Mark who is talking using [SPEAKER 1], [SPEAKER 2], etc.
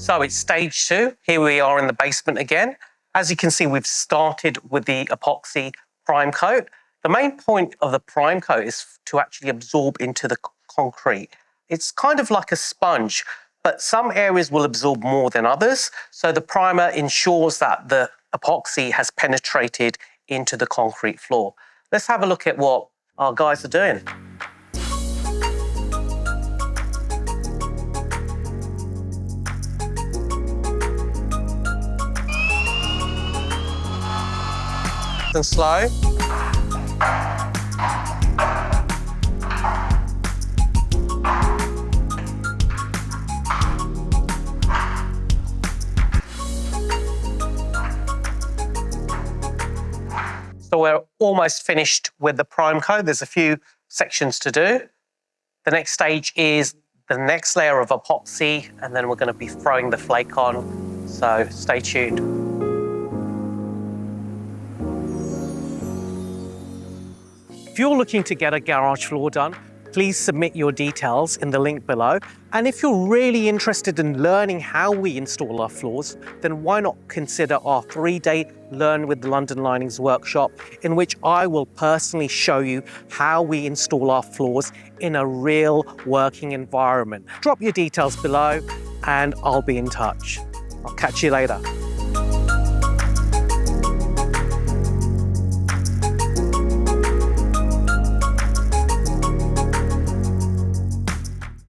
[SPEAKER 1] So it's stage 2. Here we are in the basement again. As you can see, we've started with the epoxy prime coat. The main point of the prime coat is to actually absorb into the concrete. It's kind of like a sponge, but some areas will absorb more than others. So the primer ensures that the epoxy has penetrated into the concrete floor. Let's have a look at what our guys are doing. And slow. So we're almost finished with the prime coat. There's a few sections to do. The next stage is the next layer of epoxy, and then we're going to be throwing the flake on. So stay tuned. If you're looking to get a garage floor done, please submit your details in the link below. And if you're really interested in learning how we install our floors, then why not consider our 3-day Learn with London Linings workshop, in which I will personally show you how we install our floors in a real working environment. Drop your details below and I'll be in touch. I'll catch you later.